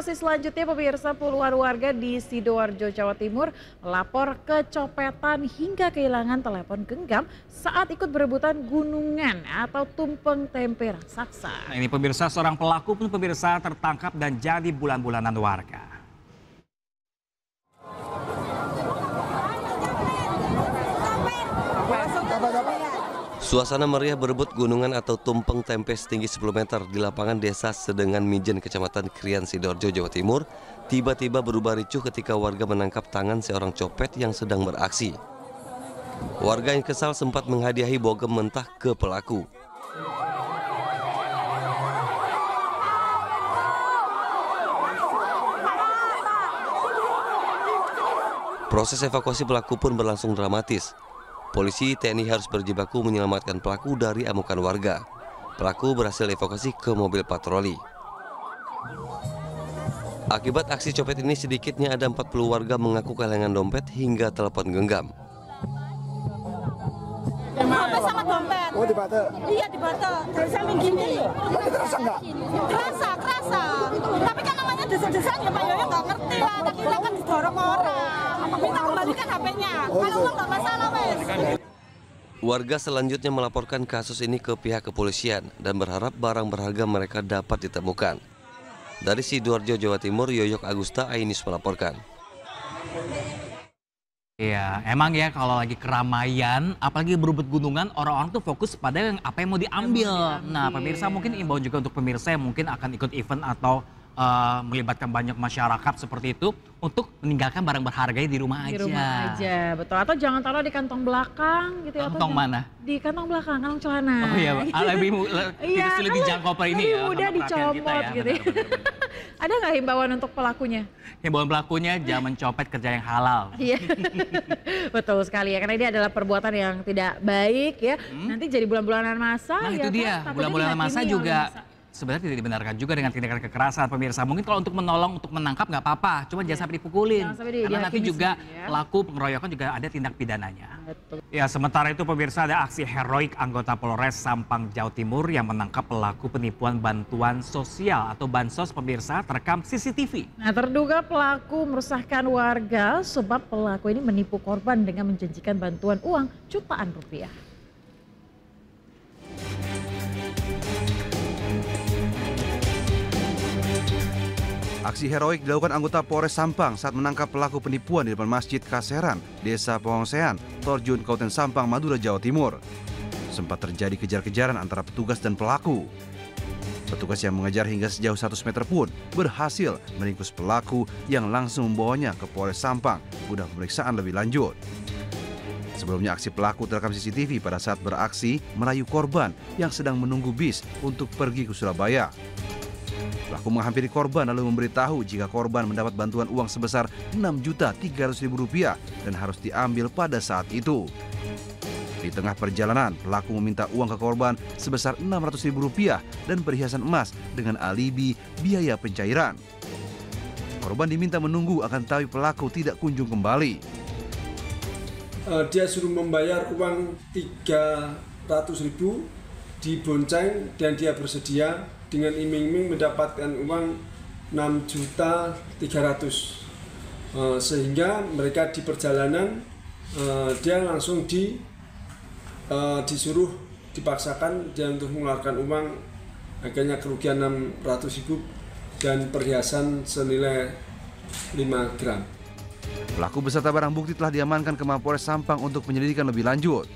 Informasi selanjutnya pemirsa, puluhan warga di Sidoarjo, Jawa Timur melapor kecopetan hingga kehilangan telepon genggam saat ikut berebutan gunungan atau tumpeng tempe raksasa. Nah, ini pemirsa, seorang pelaku pun pemirsa tertangkap dan jadi bulan-bulanan warga. Suasana meriah berebut gunungan atau tumpeng tempe setinggi 10 meter di lapangan desa Sedengan Mijen, Kecamatan Krian, Sidoarjo, Jawa Timur, tiba-tiba berubah ricuh ketika warga menangkap tangan seorang copet yang sedang beraksi. Warga yang kesal sempat menghadiahi bogem mentah ke pelaku. Proses evakuasi pelaku pun berlangsung dramatis. Polisi TNI harus berjibaku menyelamatkan pelaku dari amukan warga. Pelaku berhasil evakuasi ke mobil patroli. Akibat aksi copet ini sedikitnya ada 40 warga mengaku kehilangan dompet hingga telepon genggam. Dompet sama dompet. Oh, di Bata? Iya, di Bata. Dari samping gini. Terasa nggak? Kerasa. Tapi kan namanya desa-desaan ya Pak Yoyo nggak ngerti lah. Tadi kita kan didorong orang. Minta kembalikan HP-nya. Kalau uang nggak masalah wes. Warga selanjutnya melaporkan kasus ini ke pihak kepolisian dan berharap barang berharga mereka dapat ditemukan. Dari Sidoarjo, Jawa Timur, Yoyok Agusta, Ainis melaporkan. Iya, emang ya kalau lagi keramaian, apalagi berebut gunungan, orang-orang tuh fokus pada apa yang mau diambil. Nah, pemirsa mungkin imbauan juga untuk pemirsa yang mungkin akan ikut event atau melibatkan banyak masyarakat seperti itu untuk meninggalkan barang berharga di rumah aja. Di rumah aja, betul. Atau jangan taruh di kantong belakang gitu ya. Kantong mana? Di kantong belakang, kantong celana. Oh iya, lebih jangkau per ini ya. Mudah dicomot gitu ya. Ada nggak himbauan untuk pelakunya? Himbauan pelakunya jangan mencopet kerja yang halal. Iya, betul sekali ya. Karena ini adalah perbuatan yang tidak baik ya. Nanti jadi bulan-bulanan masa. Nah ya itu dia, kan? bulan-bulanan masa juga sebenarnya tidak dibenarkan juga dengan tindakan kekerasan, pemirsa. Mungkin kalau untuk menolong, untuk menangkap nggak apa-apa, cuma jangan sampai dipukulin. Karena nanti juga pelaku pengeroyokan juga ada tindak pidananya. Betul. Ya, sementara itu pemirsa, ada aksi heroik anggota Polres Sampang, Jawa Timur yang menangkap pelaku penipuan bantuan sosial atau bansos, pemirsa, terekam CCTV. Nah, terduga pelaku meresahkan warga sebab pelaku ini menipu korban dengan menjanjikan bantuan uang jutaan rupiah. Aksi heroik dilakukan anggota Polres Sampang saat menangkap pelaku penipuan di depan Masjid Kaseran, Desa Pohongsean, Torjun, Kabupaten Sampang, Madura, Jawa Timur. Sempat terjadi kejar-kejaran antara petugas dan pelaku. Petugas yang mengejar hingga sejauh 100 meter pun berhasil meringkus pelaku yang langsung membawanya ke Polres Sampang guna pemeriksaan lebih lanjut. Sebelumnya aksi pelaku terekam CCTV pada saat beraksi merayu korban yang sedang menunggu bis untuk pergi ke Surabaya. Pelaku menghampiri korban lalu memberitahu jika korban mendapat bantuan uang sebesar Rp6.300.000 dan harus diambil pada saat itu. Di tengah perjalanan, pelaku meminta uang ke korban sebesar Rp600.000 dan perhiasan emas dengan alibi biaya pencairan. Korban diminta menunggu akan tapi pelaku tidak kunjung kembali. Dia suruh membayar uang Rp300.000 dibonceng dan dia bersedia dengan iming-iming mendapatkan uang Rp6.300.000. Sehingga mereka di perjalanan dia langsung disuruh dipaksakan dia untuk mengeluarkan uang, akhirnya kerugian Rp600.000 dan perhiasan senilai 5 gram. Pelaku beserta barang bukti telah diamankan ke Mapolres Sampang untuk penyelidikan lebih lanjut.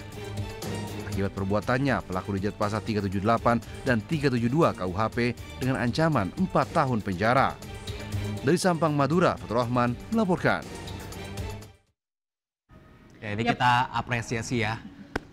Akibat perbuatannya, pelaku dijerat pasal 378 dan 372 KUHP dengan ancaman 4 tahun penjara. Dari Sampang, Madura, Fatur Rahman melaporkan. Ya, ini kita apresiasi ya.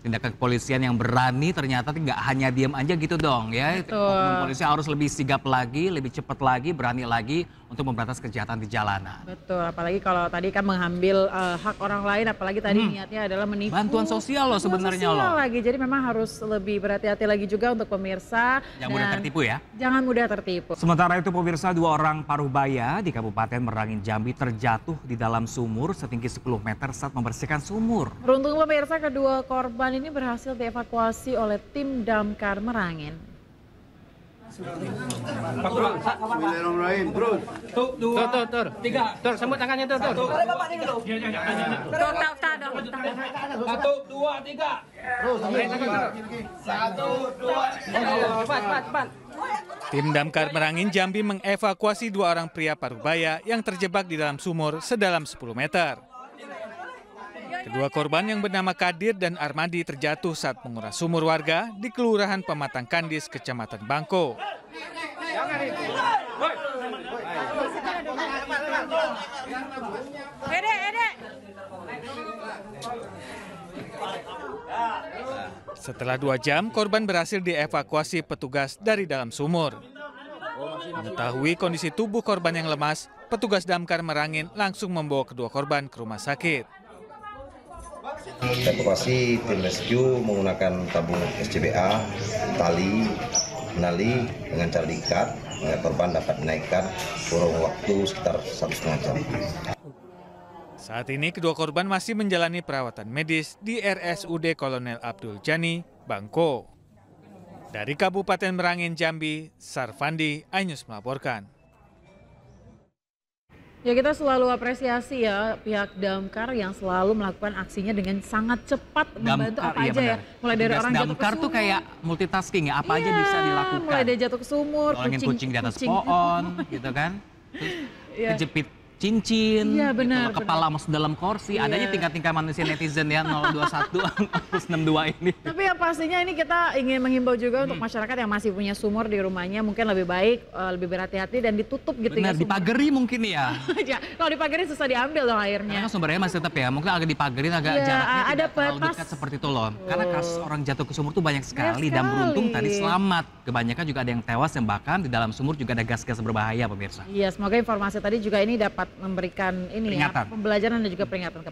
Tindakan kepolisian yang berani ternyata nggak hanya diam aja gitu dong ya. Oknum polisi harus lebih sigap lagi, lebih cepat lagi, berani lagi untuk memberantas kejahatan di jalanan. Betul, apalagi kalau tadi kan mengambil hak orang lain, apalagi tadi niatnya adalah menipu. Bantuan sosial loh sebenarnya loh. Lagi, jadi memang harus lebih berhati-hati lagi juga untuk pemirsa. Jangan mudah tertipu ya. Jangan mudah tertipu. Sementara itu pemirsa, 2 orang paruh baya di Kabupaten Merangin, Jambi terjatuh di dalam sumur setinggi 10 meter saat membersihkan sumur. Beruntung pemirsa, kedua korban ini berhasil dievakuasi oleh tim damkar Merangin. Bismillahirrahmanirrahim. Terus. Tur. 3. Tur, sambut tangannya tur. Tur, Bapak ini dulu. Tak. 1, 2, 3. Terus. 1, 2, 3. Cepat. Tim Damkar Merangin Jambi mengevakuasi 2 orang pria parubaya yang terjebak di dalam sumur sedalam 10 meter. Kedua korban yang bernama Kadir dan Armadi terjatuh saat menguras sumur warga di Kelurahan Pematang Kandis, Kecamatan Bangko. Setelah 2 jam, korban berhasil dievakuasi petugas dari dalam sumur. Mengetahui kondisi tubuh korban yang lemas, petugas Damkar Merangin langsung membawa kedua korban ke rumah sakit. Evakuasi tim rescue menggunakan tabung SCBA, tali, menali dengan cara diikat, korban dapat dinaikkan kurun waktu sekitar 1,5 jam. Saat ini kedua korban masih menjalani perawatan medis di RSUD Kolonel Abdul Jani, Bangko. Dari Kabupaten Merangin, Jambi, Sarfandi, iNews melaporkan. Ya, kita selalu apresiasi ya pihak Damkar yang selalu melakukan aksinya dengan sangat cepat membantu apa aja ya. Mulai dari orang jatuh ke Damkar tuh kayak multitasking ya, apa aja bisa dilakukan. Mulai dari jatuh ke sumur, kucing di atas pohon gitu kan. Terus kejepit cincin, iya, benar, gitu, kepala masuk dalam kursi, adanya tingkat-tingkat manusia netizen ya 021 62 ini. Tapi yang pastinya ini kita ingin menghimbau juga untuk masyarakat yang masih punya sumur di rumahnya, mungkin lebih baik lebih berhati-hati dan ditutup gitu. Benar, ya. dipagari mungkin ya. Ya, kalau dipagari susah diambil dong airnya. Karena sumbernya masih tetap ya, mungkin agak dipagerin, agak ya, jaraknya ada tidak terlalu dekat seperti itu loh. Karena kasus orang jatuh ke sumur tuh banyak sekali dan beruntung tadi selamat. Kebanyakan juga ada yang tewas yang bahkan di dalam sumur juga ada gas-gas berbahaya pemirsa. Iya, semoga informasi tadi juga ini dapat memberikan ini ya, pembelajaran dan juga peringatan kepada